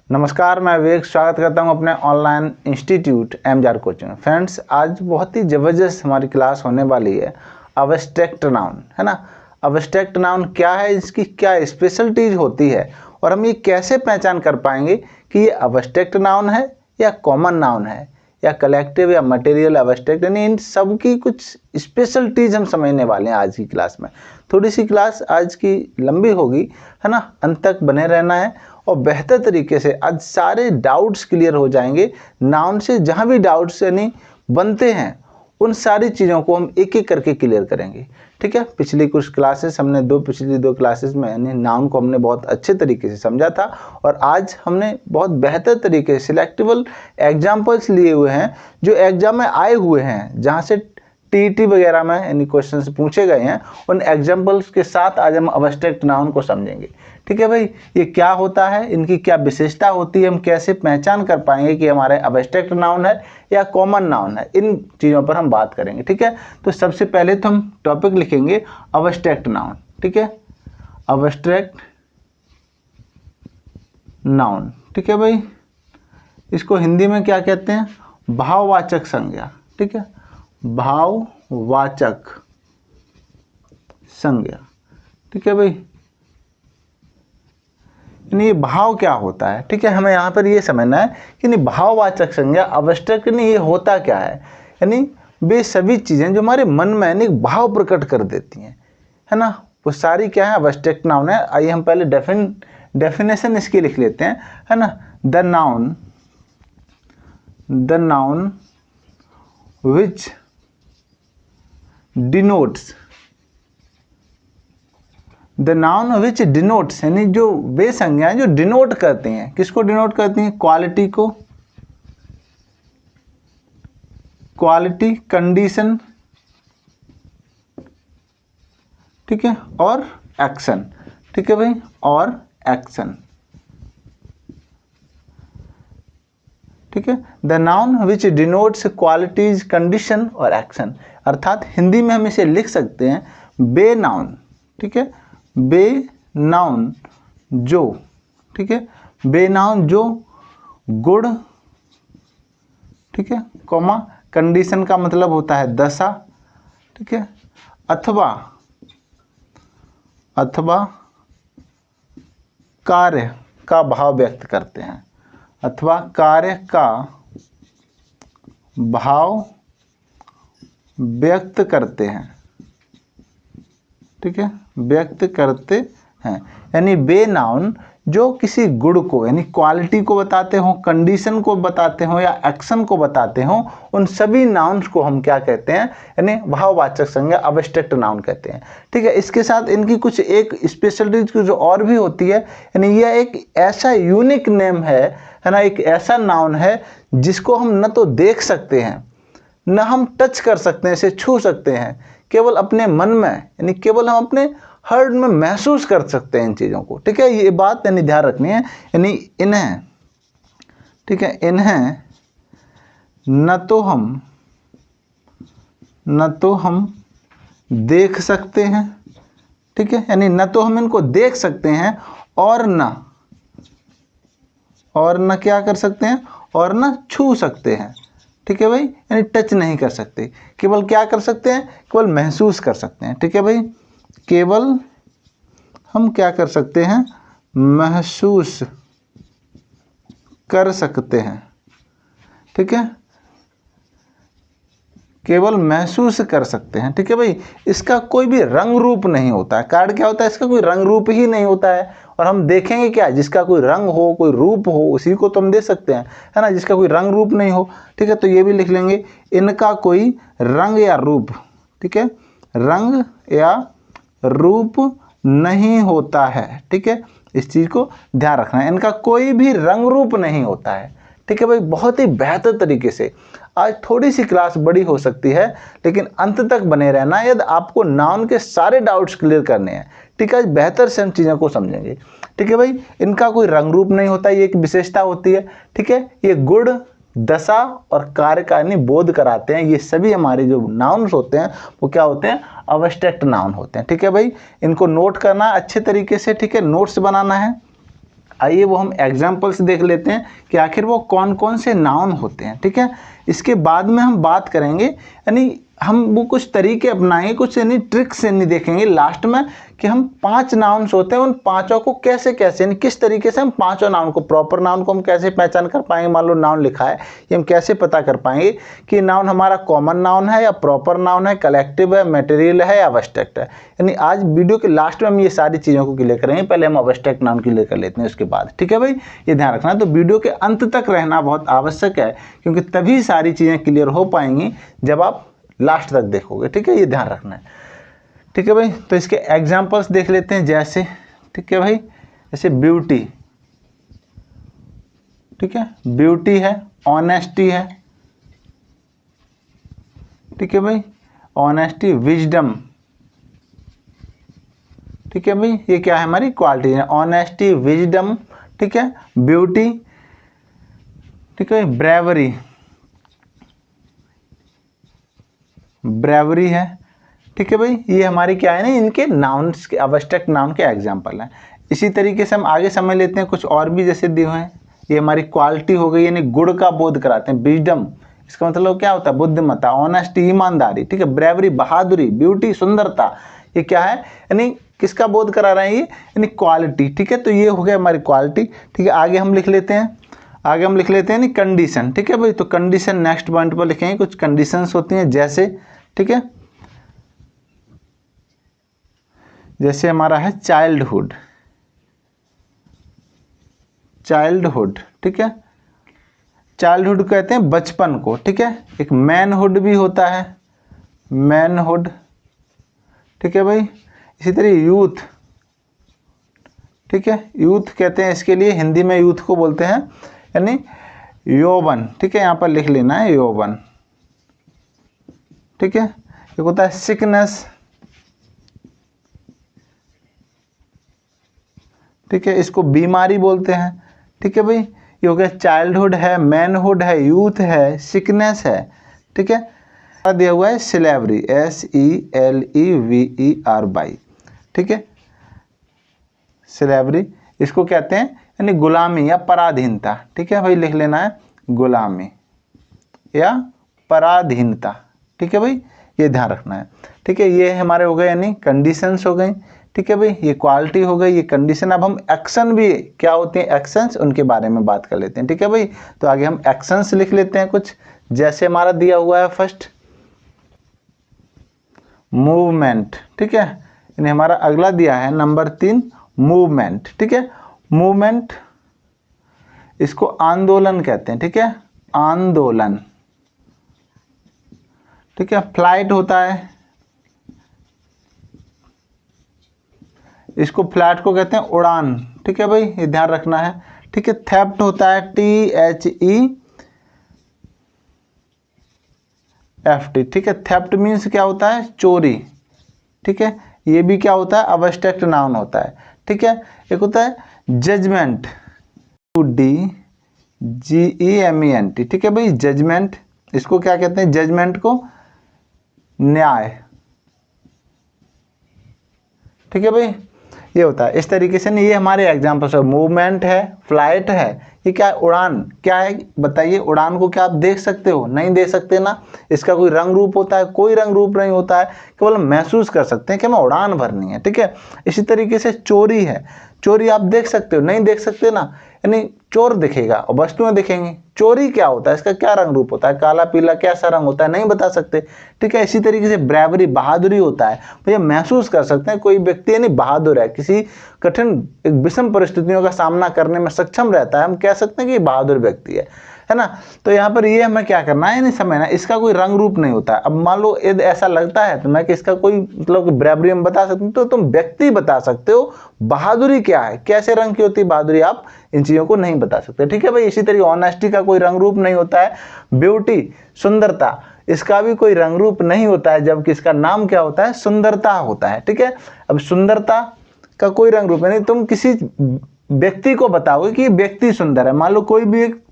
नमस्कार, मैं विवेक स्वागत करता हूं अपने ऑनलाइन इंस्टीट्यूट एमजार कोचिंग। फ्रेंड्स, आज बहुत ही ज़बरदस्त हमारी क्लास होने वाली है अब्स्ट्रैक्ट नाउन, है ना। अब्स्ट्रैक्ट नाउन क्या है, इसकी क्या स्पेशलिटीज होती है और हम ये कैसे पहचान कर पाएंगे कि ये अब्स्ट्रैक्ट नाउन है या कॉमन नाउन है या कलेक्टिव या मटेरियल अब्स्ट्रैक्ट, यानी इन सब की कुछ स्पेशलिटीज हम समझने वाले हैं आज की क्लास में। थोड़ी सी क्लास आज की लंबी होगी, है ना, अंत तक बने रहना है और बेहतर तरीके से आज सारे डाउट्स क्लियर हो जाएंगे। नाउन से जहाँ भी डाउट्स यानी बनते हैं उन सारी चीज़ों को हम एक एक करके क्लियर करेंगे, ठीक है। पिछली कुछ क्लासेस हमने पिछली दो क्लासेस में यानी नाउन को हमने बहुत अच्छे तरीके से समझा था और आज हमने बहुत बेहतर तरीके से सिलेक्टेबल एग्जाम्पल्स लिए हुए हैं जो एग्जाम में आए हुए हैं, जहाँ से टीईटी वगैरह में यानी क्वेश्चन पूछे गए हैं। उन एग्जाम्पल्स के साथ आज हम अब्स्ट्रैक्ट नाउन को समझेंगे, ठीक है भाई। ये क्या होता है, इनकी क्या विशेषता होती है, हम कैसे पहचान कर पाएंगे कि हमारे अब्स्ट्रैक्ट नाउन है या कॉमन नाउन है, इन चीज़ों पर हम बात करेंगे, ठीक है। तो सबसे पहले तो हम टॉपिक लिखेंगे अब्स्ट्रैक्ट नाउन, ठीक है। अब्स्ट्रैक्ट नाउन, ठीक है भाई। इसको हिंदी में क्या कहते हैं? भाववाचक संज्ञा, ठीक है। भाववाचक संज्ञा, ठीक है भाई। यानी भाव क्या होता है, ठीक है। हमें यहाँ पर ये समझना है कि नहीं भाववाचक संज्ञा अब्स्ट्रैक्ट नहीं, ये होता क्या है। यानी वे सभी चीज़ें जो हमारे मन में यानी भाव प्रकट कर देती हैं, है ना, वो सारी क्या है, अब्स्ट्रैक्ट नाउन है। आइए हम पहले डेफिनेशन इसकी लिख लेते हैं, है ना। The noun which denotes, the noun which denotes, यानी जो वे संज्ञाएं जो डिनोट करती हैं, किसको डिनोट करती हैं? क्वालिटी को, क्वालिटी, कंडीशन, ठीक है, और एक्शन, ठीक है भाई, और एक्शन, ठीक है। The noun which denotes qualities, condition और एक्शन, अर्थात हिंदी में हम इसे लिख सकते हैं बे नाउन, ठीक है। बे नाउन जो, ठीक है, बे नाउन जो गुण, ठीक है, कॉमा कंडीशन का मतलब होता है दशा, ठीक है, अथवा कार्य का भाव व्यक्त करते हैं, अथवा कार्य का भाव व्यक्त करते हैं, ठीक है, व्यक्त करते हैं। यानी बे नाउन जो किसी गुण को यानी क्वालिटी को बताते हो, कंडीशन को बताते हो या एक्शन को बताते हो, उन सभी नाउन्स को हम क्या कहते हैं, यानी भाववाचक संज्ञा अब्स्ट्रैक्ट नाउन कहते हैं, ठीक है। इसके साथ इनकी कुछ एक स्पेशलिटीज जो और भी होती है, यानी यह एक ऐसा यूनिक नेम है ना, एक ऐसा नाउन है जिसको हम न तो देख सकते हैं न हम टच कर सकते हैं, इसे छू सकते हैं, केवल अपने मन में यानी केवल हम अपने हार्ट में महसूस कर सकते हैं इन चीज़ों को, ठीक है। ये बात यानी ध्यान रखनी है, यानी इन्हें, ठीक है, इन्हें न तो हम देख सकते हैं, ठीक है, यानी न तो हम इनको देख सकते हैं और न क्या कर सकते हैं, और न छू सकते हैं, ठीक है भाई। यानी टच नहीं कर सकते, केवल क्या कर सकते हैं, केवल महसूस कर सकते हैं, ठीक है भाई। केवल हम क्या कर सकते हैं, महसूस कर सकते हैं, ठीक है, केवल महसूस कर सकते हैं, ठीक है भाई। इसका कोई भी रंग रूप नहीं होता है। कार्ड क्या होता है, इसका कोई रंग रूप ही नहीं होता है। और हम देखेंगे क्या, जिसका कोई रंग हो, कोई रूप हो, उसी को तो हम दे सकते हैं, है ना, जिसका कोई रंग रूप नहीं हो, ठीक है। तो ये भी लिख लेंगे, इनका कोई रंग या रूप, ठीक है, रंग या रूप नहीं होता है, ठीक है। इस चीज़ को ध्यान रखना है, इनका कोई भी रंग रूप नहीं होता है, ठीक है भाई। बहुत ही बेहतर तरीके से आज थोड़ी सी क्लास बड़ी हो सकती है, लेकिन अंत तक बने रहना यदि आपको नाउन के सारे डाउट्स क्लियर करने हैं, ठीक है। बेहतर से हम चीज़ों को समझेंगे, ठीक है भाई। इनका कोई रंग रूप नहीं होता, ये एक विशेषता होती है, ठीक है। ये गुण, दशा और कार्य का यानी बोध कराते हैं। ये सभी हमारे जो नाउन्स होते हैं वो क्या होते हैं, अब्स्ट्रैक्ट नाउन होते हैं, ठीक है भाई। इनको नोट करना अच्छे तरीके से, ठीक है, नोट्स बनाना है। आइए वो हम एग्जाम्पल्स देख लेते हैं कि आखिर वो कौन कौन से नाउन होते हैं। ठीक है, इसके बाद में हम बात करेंगे, यानी हम वो कुछ तरीके अपनाएंगे, कुछ यानी ट्रिक्स यानी देखेंगे लास्ट में कि हम 5 नाउन्स होते हैं, उन पांचों को कैसे कैसे यानी किस तरीके से हम पांचों नाउन को, प्रॉपर नाउन को हम कैसे पहचान कर पाएंगे। मान लो नाउन लिखा है, ये हम कैसे पता कर पाएंगे कि नाउन हमारा कॉमन नाउन है या प्रॉपर नाउन है, कलेक्टिव है, मटेरियल है या अब्स्ट्रैक्ट है। यानी आज वीडियो के लास्ट में हम ये सारी चीज़ों को क्लियर करेंगे। पहले हम अब्स्ट्रैक्ट नाउन क्लियर कर लेते हैं उसके बाद। ठीक है भाई, ये ध्यान रखना। तो वीडियो के अंत तक रहना बहुत आवश्यक है, क्योंकि तभी सारी चीज़ें क्लियर हो पाएंगी जब आप लास्ट तक देखोगे। ठीक है, ये ध्यान रखना है। ठीक है भाई, तो इसके एग्जांपल्स देख लेते हैं जैसे, ठीक है भाई, जैसे ब्यूटी, ठीक है, ब्यूटी है, ऑनेस्टी है, ठीक है भाई, ऑनेस्टी, विजडम, ठीक है भाई, ये क्या है हमारी क्वालिटी है, ऑनेस्टी, विजडम, ठीक है, ब्यूटी, ठीक है, ब्रेवरी, ब्रेवरी है, ठीक है भाई, ये हमारी क्या है ना, इनके नाउन्स के, अब्स्ट्रैक्ट नाउन के एग्जांपल हैं। इसी तरीके से हम आगे समझ लेते हैं कुछ और भी जैसे दिए हुए हैं। ये हमारी क्वालिटी हो गई, यानी गुण का बोध कराते हैं, विजडम, इसका मतलब क्या होता है, बुद्धिमत्ता, ऑनेस्टी, ईमानदारी, ठीक है, ब्रेवरी, बहादुरी, ब्यूटी, सुंदरता, ये क्या है, यानी किसका बोध करा रहे हैं ये, यानी क्वालिटी। ठीक है, तो ये हो गया हमारी क्वालिटी। ठीक है, आगे हम लिख लेते हैं, आगे हम लिख लेते हैं यानी कंडीशन। ठीक है भाई, तो कंडीशन नेक्स्ट पॉइंट पर लिखेंगे। कुछ कंडीशंस होती हैं जैसे, ठीक है, जैसे हमारा है चाइल्डहुड, चाइल्डहुड, ठीक है, चाइल्डहुड कहते हैं बचपन को। ठीक है, एक मैनहुड भी होता है, मैनहुड, ठीक है भाई, इसी तरह यूथ, ठीक है, यूथ कहते हैं इसके लिए, हिंदी में यूथ को बोलते हैं यानी यौवन। ठीक है, यहाँ पर लिख लेना है यौवन। ठीक है, एक होता है सिकनेस, ठीक है, इसको बीमारी बोलते हैं। ठीक है भाई, ये हो गया चाइल्डहुड है, मैनहुड है, यूथ है, सिकनेस है। ठीक है, दिया हुआ है स्लेवरी, SELEVERY, ठीक है, स्लेवरी, इसको कहते हैं यानी गुलामी या पराधीनता। ठीक है भाई, लिख लेना है गुलामी या पराधीनता। ठीक है भाई, ये ध्यान रखना है। ठीक है, ये हमारे हो गए यानी कंडीशंस हो गई। ठीक है भाई, ये क्वालिटी हो गई, ये कंडीशन। अब हम एक्शन भी क्या होते हैं, एक्शंस, उनके बारे में बात कर लेते हैं। ठीक है भाई, तो आगे हम एक्शंस लिख लेते हैं कुछ, जैसे हमारा दिया हुआ है फर्स्ट मूवमेंट। ठीक है, यानी हमारा अगला दिया है नंबर 3 मूवमेंट। ठीक है, मूवमेंट, इसको आंदोलन कहते हैं। ठीक है, आंदोलन। ठीक है, फ्लाइट होता है, इसको फ्लाइट को कहते हैं उड़ान। ठीक है भाई, ये ध्यान रखना है। ठीक है, थेफ्ट होता है, THEFT। ठीक है, थेफ्ट मीन्स क्या होता है, चोरी। ठीक है, ये भी क्या होता है, अब्स्ट्रैक्ट नाउन होता है। ठीक है, एक होता है जजमेंट, DGEMENT। ठीक है भाई, जजमेंट, इसको क्या कहते हैं, जजमेंट को न्याय। ठीक है भाई, ये होता है इस तरीके से। नहीं, ये हमारे एग्जाम्पल्स है, मूवमेंट है, फ्लाइट है, ये क्या है, उड़ान। क्या है बताइए, उड़ान को क्या आप देख सकते हो, नहीं देख सकते ना, इसका कोई रंग रूप होता है, कोई रंग रूप नहीं होता है, केवल महसूस कर सकते हैं कि हमें उड़ान भरनी है। ठीक है, इसी तरीके से चोरी है, चोरी आप देख सकते हो, नहीं देख सकते ना, यानी चोर दिखेगा और वस्तुएं दिखेंगी। चोरी क्या होता है, इसका क्या रंग रूप होता है, काला पीला कैसा रंग होता है, नहीं बता सकते। ठीक है, इसी तरीके से ब्रेवरी, बहादुरी होता है, भैया महसूस कर सकते हैं कोई व्यक्ति यानी बहादुर है, किसी कठिन एक विषम परिस्थितियों का सामना करने में सक्षम रहता है, हम कह सकते हैं कि बहादुर व्यक्ति है ना। तो यहाँ पर ये हमें क्या करना है, नहीं समझना, इसका कोई रंग रूप नहीं होता है। अब मान लो यदि ऐसा लगता है तो मैं कि इसका कोई मतलब ब्रेवरी हम बता सकते हैं, तो तुम व्यक्ति बता सकते हो, बहादुरी क्या है, कैसे रंग की होती है बहादुरी, आप इन चीज़ों को नहीं बता सकते। ठीक है भाई, इसी तरीके ऑनेस्टी का कोई रंग रूप नहीं होता है। ब्यूटी, सुंदरता, इसका भी कोई रंग रूप नहीं होता है, जबकि इसका नाम क्या होता है, सुंदरता होता है। ठीक है, अब सुंदरता का कोई रंग रूप नहीं, तुम किसी व्यक्ति को बताओगे कि व्यक्ति सुंदर है। मान लो कोई भी एक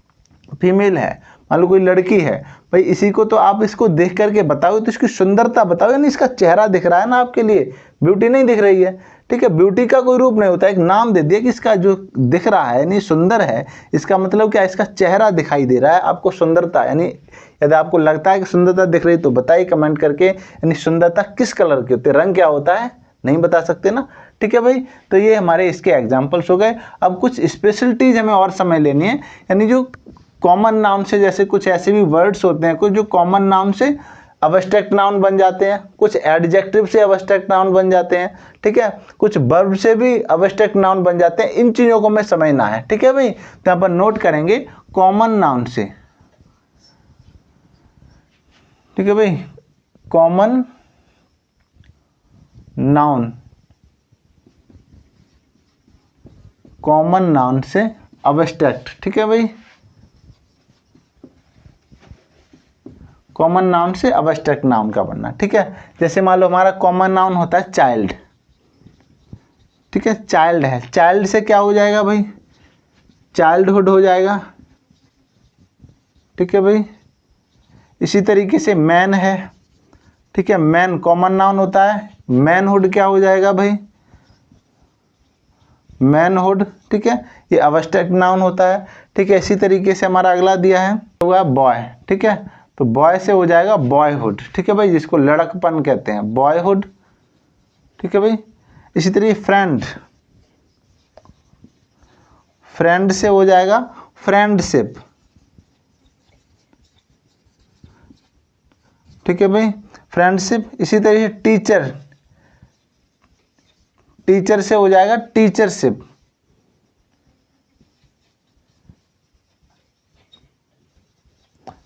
फीमेल है, मान लो कोई लड़की है, भाई इसी को तो आप इसको देख करके बताओ, तो इसकी सुंदरता बताओ, यानी इसका चेहरा दिख रहा है ना आपके लिए, ब्यूटी नहीं दिख रही है। ठीक है, ब्यूटी का कोई रूप नहीं होता, एक नाम दे दिया कि इसका जो दिख रहा है यानी सुंदर है, इसका मतलब क्या, इसका चेहरा दिखाई दे रहा है आपको सुंदरता, यानी यदि आपको लगता है कि सुंदरता दिख रही तो बताइए कमेंट करके, यानी सुंदरता किस कलर की होती है, रंग क्या होता है, नहीं बता सकते ना। ठीक है भाई, तो ये हमारे इसके एग्जाम्पल्स हो गए। अब कुछ स्पेशलिटीज हमें और समझ लेनी है, यानी जो कॉमन नाउन से, जैसे कुछ ऐसे भी वर्ड्स होते हैं कुछ जो कॉमन नाउन से अब्स्ट्रैक्ट नाउन बन जाते हैं, कुछ एडजेक्टिव से अब्स्ट्रैक्ट नाउन बन जाते हैं, ठीक है, कुछ वर्ब से भी अब्स्ट्रैक्ट नाउन बन जाते हैं। इन चीज़ों को हमें समझना है। ठीक है भाई, तो यहाँ पर नोट करेंगे कॉमन नाउन से। ठीक है भाई, कॉमन नाउन, कॉमन नाउन से अब्स्ट्रैक्ट। ठीक है भाई, कॉमन नाउन से अब्स्ट्रैक्ट नाउन का बनना। ठीक है, जैसे मान लो हमारा कॉमन नाउन होता है चाइल्ड। ठीक है, चाइल्ड है, चाइल्ड से क्या हो जाएगा भाई, चाइल्डहुड हो जाएगा। ठीक है भाई, इसी तरीके से मैन है। ठीक है, मैन कॉमन नाउन होता है, मैनहुड क्या हो जाएगा भाई, मैनहुड। ठीक है, ये अब्स्ट्रैक्ट नाउन होता है। ठीक है, इसी तरीके से हमारा अगला दिया है हुआ बॉय। ठीक है, तो बॉय से हो जाएगा बॉयहुड। ठीक है भाई, जिसको लड़कपन कहते हैं, बॉयहुड। ठीक है भाई, इसी तरीके फ्रेंड, फ्रेंड से हो जाएगा फ्रेंडशिप। ठीक है भाई, फ्रेंडशिप। इसी तरीके टीचर, टीचर से हो जाएगा टीचरशिप।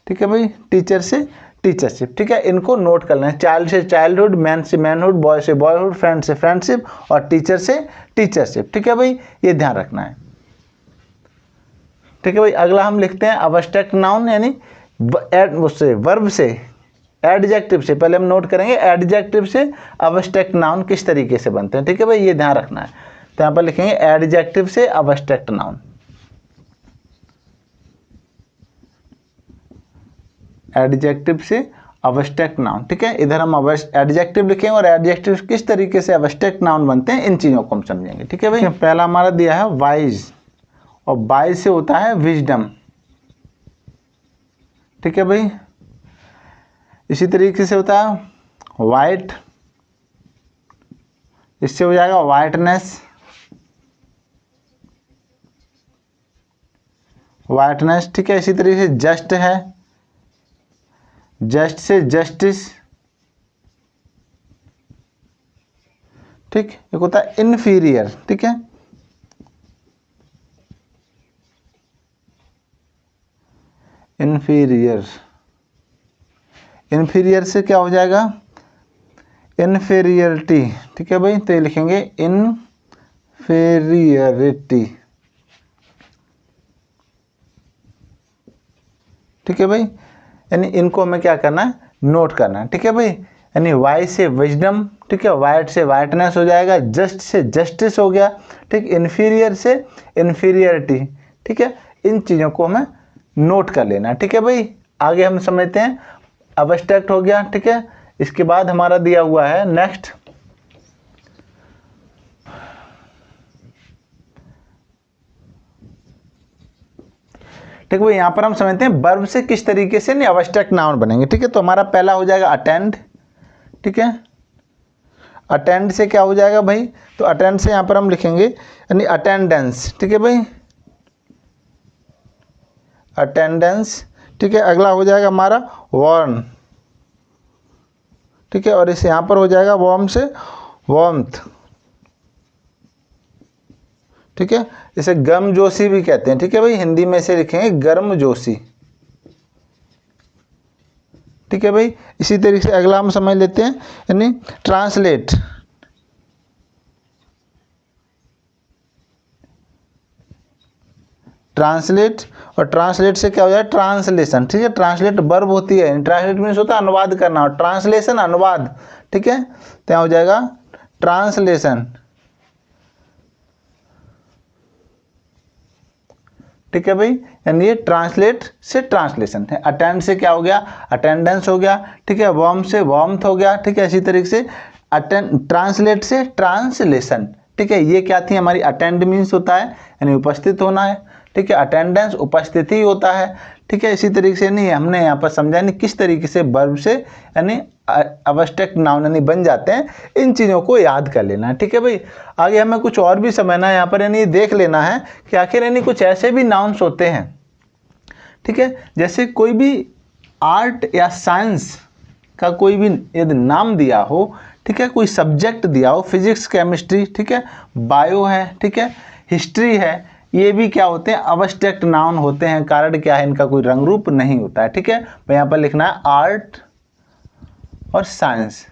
ठीक है भाई, टीचर से टीचरशिप। ठीक है, इनको नोट कर लें, चाइल्ड से चाइल्डहुड, मैन से मैनहुड, बॉय से बॉयहुड, फ्रेंड से फ्रेंडशिप और टीचर से टीचरशिप। ठीक है भाई, ये ध्यान रखना है। ठीक है भाई, अगला हम लिखते हैं अब्स्ट्रैक्ट नाउन, यानी उससे वर्ब से, एडजेक्टिव से। पहले हम नोट करेंगे एडजेक्टिव से अब्स्ट्रैक्ट नाउन किस तरीके से बनते हैं। ठीक है भाई, ये ध्यान रखना है। तो यहाँ पर लिखेंगे एडजेक्टिव से अब्स्ट्रैक्ट नाउन, एडजेक्टिव से अब्स्ट्रैक्ट नाउन। ठीक है, इधर हम एडजेक्टिव लिखेंगे और एडजेक्टिव किस तरीके से अब्स्ट्रैक्ट नाउन बनते हैं, इन चीज़ों को हम समझेंगे। ठीक है भाई, पहला हमारा दिया है वाइज, और वाइज से होता है विजडम। ठीक है भाई, इसी तरीके से होता है वाइट, इससे हो जाएगा वाइटनेस, वाइटनेस। ठीक है, इसी तरीके से जस्ट है, जस्ट से जस्टिस। ठीक, एक होता है इन्फीरियर। ठीक है, इन्फीरियर, इन्फीरियर से क्या हो जाएगा, इन्फीरियरिटी। ठीक है भाई, तो ये लिखेंगे इन्फीरियरिटी। ठीक है भाई, यानी इनको हमें क्या करना है, नोट करना है। ठीक है भाई, यानी वाई से विजडम, ठीक है, वाइट से वाइटनेस हो जाएगा, जस्ट से जस्टिस हो गया, ठीक, इन्फीरियर से इन्फीरियरिटी। ठीक है, इन चीज़ों को हमें नोट कर लेना। ठीक है भाई, आगे हम समझते हैं। अब्स्ट्रैक्ट हो गया। ठीक है, इसके बाद हमारा दिया हुआ है नेक्स्ट ठीक है भाई, यहाँ पर हम समझते हैं वर्ब से किस तरीके से अब्स्ट्रैक्ट नाउन बनेंगे। ठीक है, तो हमारा पहला हो जाएगा अटेंड। ठीक है, अटेंड से क्या हो जाएगा भाई, तो अटेंड से यहाँ पर हम लिखेंगे यानी अटेंडेंस। ठीक है भाई, अटेंडेंस। ठीक है, अगला हो जाएगा हमारा वार्म। ठीक है, और इस यहाँ पर हो जाएगा वार्म से वार्मथ। ठीक है, इसे गर्म जोशी भी कहते हैं। ठीक है भाई, हिंदी में इसे लिखेंगे गर्म जोशी। ठीक है भाई, इसी तरीके से अगला हम समझ लेते हैं यानी ट्रांसलेट। ट्रांसलेट, और ट्रांसलेट से क्या हो जाए, ट्रांसलेशन। ठीक है, ट्रांसलेट वर्ब होती है, ट्रांसलेट मीन्स होता है अनुवाद करना, और ट्रांसलेशन अनुवाद। ठीक है, तो यहाँ हो जाएगा ट्रांसलेशन। ठीक है भाई, यानी ये ट्रांसलेट से ट्रांसलेशन है। अटेंड से क्या हो गया, अटेंडेंस हो गया। ठीक है, वार्म से वार्मथ हो गया। ठीक है, इसी तरीके से ट्रांसलेट से ट्रांसलेशन, ठीक है। ये क्या थी हमारी, अटेंड मीन्स होता है यानी उपस्थित होना है, ठीक है। अटेंडेंस उपस्थिति होता है, ठीक है। इसी तरीके से नहीं हमने यहाँ पर समझा नहीं किस तरीके से वर्ब से यानी अब्स्ट्रैक्ट नाउन यानी बन जाते हैं, इन चीज़ों को याद कर लेना है, ठीक है भाई। आगे हमें कुछ और भी समझना है यहाँ पर, यानी देख लेना है कि आखिर यानी कुछ ऐसे भी नाउन्स होते हैं, ठीक है। जैसे कोई भी आर्ट या साइंस का कोई भी यदि नाम दिया हो, ठीक है, कोई सब्जेक्ट दिया हो, फिजिक्स केमिस्ट्री, ठीक है, बायो है, ठीक है, हिस्ट्री है, ये भी क्या होते हैं, अब्स्ट्रैक्ट नाउन होते हैं। कारण क्या है, इनका कोई रंग रूप नहीं होता है, ठीक है। तो यहाँ पर लिखना है आर्ट और साइंस,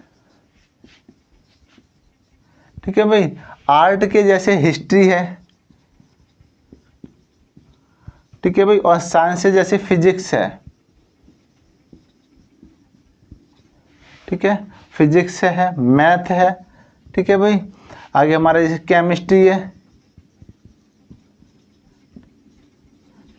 ठीक है भाई। आर्ट के जैसे हिस्ट्री है, ठीक है भाई, और साइंस से जैसे फिजिक्स है, ठीक है, फिजिक्स है, मैथ है, ठीक है भाई। आगे हमारा जैसे केमिस्ट्री है,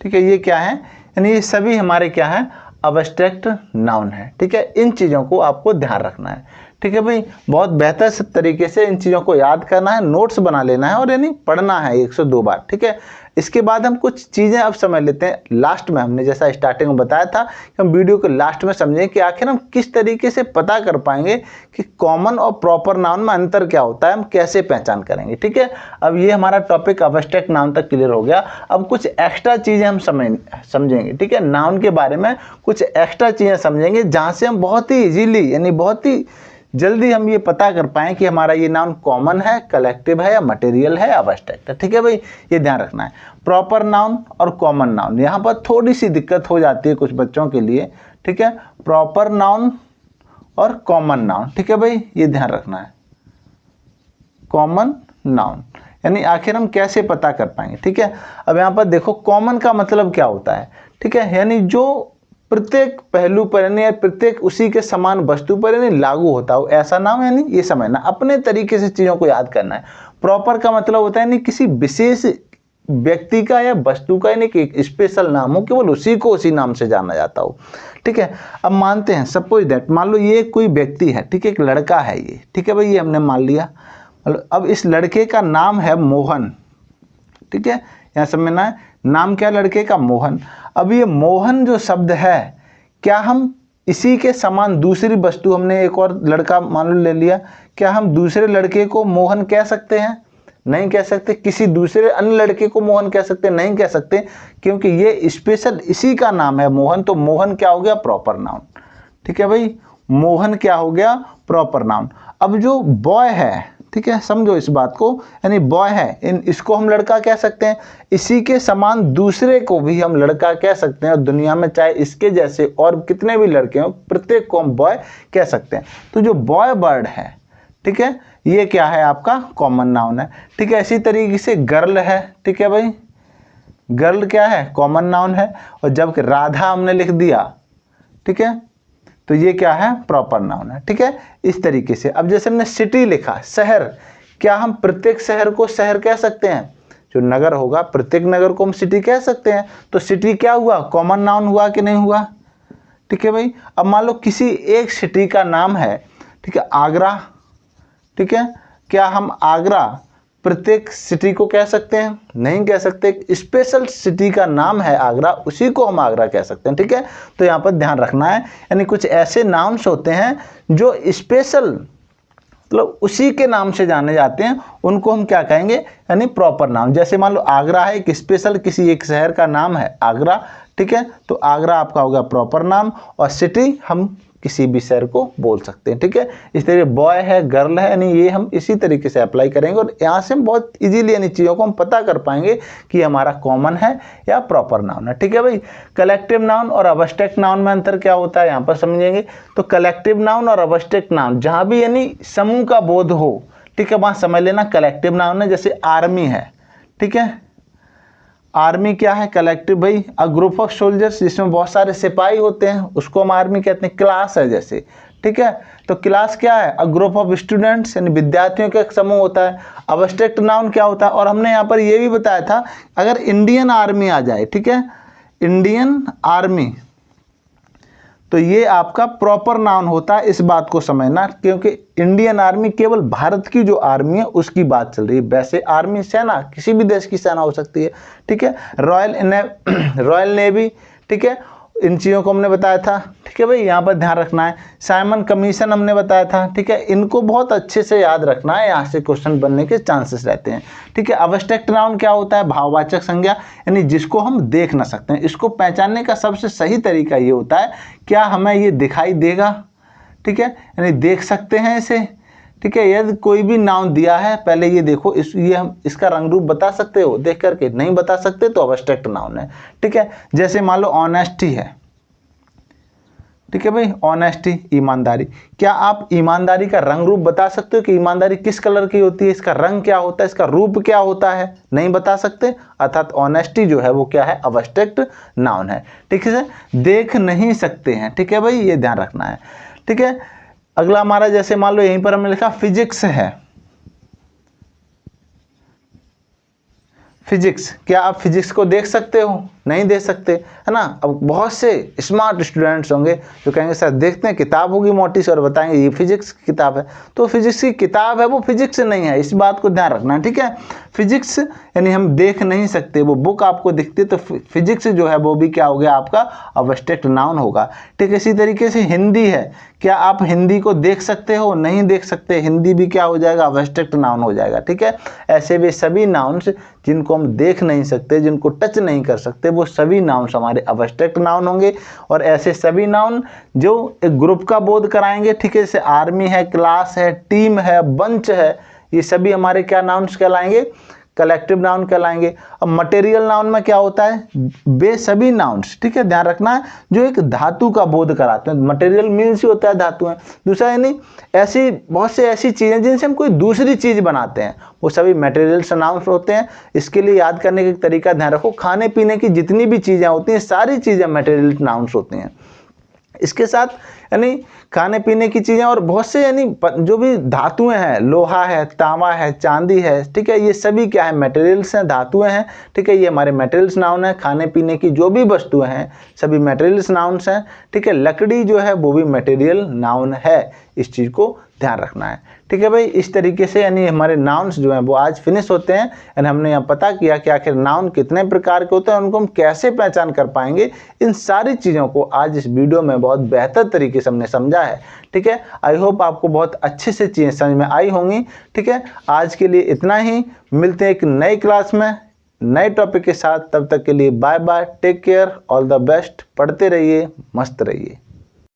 ठीक है। ये क्या है, यानी ये सभी हमारे क्या है, अब्स्ट्रैक्ट नाउन है, ठीक है। इन चीज़ों को आपको ध्यान रखना है, ठीक है भाई। बहुत बेहतर तरीके से इन चीज़ों को याद करना है, नोट्स बना लेना है और यानी पढ़ना है 102 बार, ठीक है। इसके बाद हम कुछ चीज़ें अब समझ लेते हैं लास्ट में। हमने जैसा स्टार्टिंग में बताया था कि हम वीडियो के लास्ट में समझें कि आखिर हम किस तरीके से पता कर पाएंगे कि कॉमन और प्रॉपर नाउन में अंतर क्या होता है, हम कैसे पहचान करेंगे, ठीक है। अब ये हमारा टॉपिक अब्स्ट्रैक्ट नाउन तक क्लियर हो गया। अब कुछ एक्स्ट्रा चीज़ें हम समझेंगे, ठीक है। नाउन के बारे में कुछ एक्स्ट्रा चीज़ें समझेंगे जहाँ से हम बहुत ही ईजीली यानी बहुत ही जल्दी हम ये पता कर पाएँ कि हमारा ये नाउन कॉमन है, कलेक्टिव है या मटेरियल है, अब्स्ट्रैक्ट है, ठीक है भाई। ये ध्यान रखना है। प्रॉपर नाउन और कॉमन नाउन, यहाँ पर थोड़ी सी दिक्कत हो जाती है कुछ बच्चों के लिए, ठीक है। प्रॉपर नाउन और कॉमन नाउन, ठीक है भाई, ये ध्यान रखना है। कॉमन नाउन यानी आखिर हम कैसे पता कर पाएंगे, ठीक है। अब यहाँ पर देखो कॉमन का मतलब क्या होता है, ठीक है, यानी जो प्रत्येक पहलू पर यानी प्रत्येक उसी के समान वस्तु पर यानी लागू होता हो, ऐसा नाम यानी ये समझना, अपने तरीके से चीज़ों को याद करना है। प्रॉपर का मतलब होता है यानी किसी विशेष व्यक्ति का या वस्तु का यानी कि एक स्पेशल नाम हो, केवल उसी को उसी नाम से जाना जाता हो, ठीक है। अब मानते हैं सपोज दैट, मान लो ये कोई व्यक्ति है, ठीक है, एक लड़का है ये, ठीक है भाई, ये हमने मान लिया। अब इस लड़के का नाम है मोहन, ठीक है, यहाँ समझना है नाम क्या लड़के का, मोहन। अब ये मोहन जो शब्द है, क्या हम इसी के समान दूसरी वस्तु, हमने एक और लड़का मान लो ले लिया, क्या हम दूसरे लड़के को मोहन कह सकते हैं? नहीं कह सकते। किसी दूसरे अन्य लड़के को मोहन कह सकते? नहीं कह सकते, क्योंकि ये स्पेशल इसी का नाम है मोहन। तो मोहन क्या हो गया, प्रॉपर नाउन, ठीक है भाई। मोहन क्या हो गया, प्रॉपर नाउन। अब जो बॉय है, ठीक है, समझो इस बात को, यानी बॉय है, इसको हम लड़का कह सकते हैं। इसी के समान दूसरे को भी हम लड़का कह सकते हैं, और दुनिया में चाहे इसके जैसे और कितने भी लड़के हों, प्रत्येक को हम बॉय कह सकते हैं। तो जो बॉय बर्ड है, ठीक है, ये क्या है, आपका कॉमन नाउन है, ठीक है। इसी तरीके से गर्ल है, ठीक है भाई, गर्ल क्या है, कॉमन नाउन है। और जबकि राधा हमने लिख दिया, ठीक है, तो ये क्या है, प्रॉपर नाउन है, ठीक है। इस तरीके से अब जैसे हमने सिटी लिखा, शहर, क्या हम प्रत्येक शहर को शहर कह सकते हैं? जो नगर होगा, प्रत्येक नगर को हम सिटी कह सकते हैं। तो सिटी क्या हुआ, कॉमन नाउन हुआ कि नहीं हुआ, ठीक है भाई। अब मान लो किसी एक सिटी का नाम है, ठीक है, आगरा, ठीक है, क्या हम आगरा प्रत्येक सिटी को कह सकते हैं? नहीं कह सकते। स्पेशल सिटी का नाम है आगरा, उसी को हम आगरा कह सकते हैं, ठीक है। तो यहाँ पर ध्यान रखना है, यानी कुछ ऐसे नाउन्स होते हैं जो स्पेशल मतलब उसी के नाम से जाने जाते हैं, उनको हम क्या कहेंगे, यानी प्रॉपर नाम। जैसे मान लो आगरा है, एक स्पेशल किसी एक शहर का नाम है आगरा, ठीक है, तो आगरा आपका होगा प्रॉपर नाम, और सिटी हम किसी भी शहर को बोल सकते हैं, ठीक है। इस तरीके बॉय है, गर्ल है, यानी ये हम इसी तरीके से अप्लाई करेंगे, और यहाँ से हम बहुत इजीली यानी चीज़ों को हम पता कर पाएंगे कि हमारा कॉमन है या प्रॉपर नाउन है, ठीक है भाई। कलेक्टिव नाउन और अब्स्ट्रैक्ट नाउन में अंतर क्या होता है, यहाँ पर समझेंगे। तो कलेक्टिव नाउन और अब्स्ट्रैक्ट नाउन, जहाँ भी यानी समूह का बोध हो, ठीक है, वहाँ समझ लेना कलेक्टिव नाउन है। जैसे आर्मी है, ठीक है, आर्मी क्या है, कलेक्टिव भाई। अ ग्रुप ऑफ सोल्जर्स, जिसमें बहुत सारे सिपाही होते हैं, उसको हम आर्मी कहते हैं। क्लास है जैसे, ठीक है, तो क्लास क्या है, अ ग्रुप ऑफ स्टूडेंट्स, यानी विद्यार्थियों का एक समूह होता है। अब्स्ट्रैक्ट नाउन क्या होता है, और हमने यहाँ पर ये भी बताया था, अगर इंडियन आर्मी आ जाए, ठीक है, इंडियन आर्मी, तो ये आपका प्रॉपर नाउन होता है, इस बात को समझना, क्योंकि इंडियन आर्मी केवल भारत की जो आर्मी है उसकी बात चल रही है। वैसे आर्मी सेना किसी भी देश की सेना हो सकती है, ठीक है। रॉयल नेवी, ठीक है, इन चीज़ों को हमने बताया था, ठीक है भाई, यहाँ पर ध्यान रखना है। साइमन कमीशन हमने बताया था, ठीक है, इनको बहुत अच्छे से याद रखना है, यहाँ से क्वेश्चन बनने के चांसेस रहते हैं, ठीक है। अब्स्ट्रैक्ट नाउन क्या होता है? भाववाचक संज्ञा, यानी जिसको हम देख ना सकते हैं। इसको पहचानने का सबसे सही तरीका ये होता है, क्या हमें ये दिखाई देगा, ठीक है, यानी देख सकते हैं इसे, ठीक है। यदि कोई भी नाउन दिया है, पहले ये देखो, ये हम इसका रंग रूप बता सकते हो देख करके? नहीं बता सकते तो अब्स्ट्रैक्ट नाउन है, ठीक है। जैसे मान लो ऑनेस्टी है, ठीक है भाई, ऑनेस्टी, ईमानदारी। क्या आप ईमानदारी का रंग रूप बता सकते हो कि ईमानदारी किस कलर की होती है, इसका रंग क्या होता है, इसका रूप क्या होता है? नहीं बता सकते, अर्थात ऑनेस्टी जो है वो क्या है? अब्स्ट्रैक्ट नाउन है, ठीक है। देख नहीं सकते हैं, ठीक है भाई, ये ध्यान रखना है, ठीक है। अगला हमारा, जैसे मान लो यहीं पर हमने लिखा फिजिक्स है, फिजिक्स, क्या आप फिजिक्स को देख सकते हो? नहीं देख सकते, है ना। अब बहुत से स्मार्ट स्टूडेंट्स होंगे जो कहेंगे सर देखते हैं, किताब होगी मोटी सी और बताएंगे ये फिजिक्स की किताब है, तो फिजिक्स की किताब है वो फिजिक्स नहीं है, इस बात को ध्यान रखना है, ठीक है। फिजिक्स यानी हम देख नहीं सकते, वो बुक आपको दिखती है, तो फिजिक्स जो है वो भी क्या हो गया आपका? अब्स्ट्रैक्ट नाउन होगा, ठीक है। इसी तरीके से हिंदी है, क्या आप हिंदी को देख सकते हो? नहीं देख सकते, हिंदी भी क्या हो जाएगा? अब्स्ट्रैक्ट नाउन हो जाएगा, ठीक है। ऐसे भी सभी नाउन्स जिनको हम देख नहीं सकते, जिनको टच नहीं कर सकते, वो सभी नाउन्स हमारे अब्स्ट्रैक्ट नाउन होंगे। और ऐसे सभी नाउन जो एक ग्रुप का बोध कराएंगे, ठीक है, जैसे आर्मी है, क्लास है, टीम है, बंच है, ये सभी हमारे क्या नाउन्स कहलाएंगे? कलेक्टिव नाउन कहलाएंगे। अब मटेरियल नाउन में क्या होता है? वे सभी नाउन्स, ठीक है, ध्यान रखना है, जो एक धातु का बोध कराते हैं। मटेरियल मीन्स ही होता है धातु है। दूसरा यानी ऐसी बहुत से ऐसी चीज़ें जिनसे हम कोई दूसरी चीज़ बनाते हैं, वो सभी मटेरियल्स नाउन्स होते हैं। इसके लिए याद करने का तरीका ध्यान रखो, खाने पीने की जितनी भी चीज़ें होती हैं सारी चीज़ें मटेरियल नाउन्स होती हैं। इसके साथ यानी खाने पीने की चीज़ें और बहुत से यानी जो भी धातुएं हैं, लोहा है, तांबा है, चांदी है, ठीक है, ये सभी क्या है? मटेरियल्स हैं, धातुएं हैं, ठीक है, ये हमारे मटेरियल्स नाउन है। खाने पीने की जो भी वस्तुएं हैं सभी मटेरियल्स नाउन्स हैं, ठीक है। लकड़ी जो है वो भी मटेरियल नाउन है, इस चीज़ को ध्यान रखना है, ठीक है भाई। इस तरीके से यानी हमारे नाउन्स जो हैं वो आज फिनिश होते हैं। यानी हमने यहाँ पता किया कि आखिर नाउन कितने प्रकार के होते हैं, उनको हम कैसे पहचान कर पाएंगे, इन सारी चीज़ों को आज इस वीडियो में बहुत बेहतर तरीके से हमने समझा है, ठीक है। आई होप आपको बहुत अच्छे से चीज़ें समझ में आई होंगी, ठीक है। आज के लिए इतना ही, मिलते हैं एक नई क्लास में नए टॉपिक के साथ। तब तक के लिए bye bye, take care, all the best, पढ़ते रहिए, मस्त रहिए।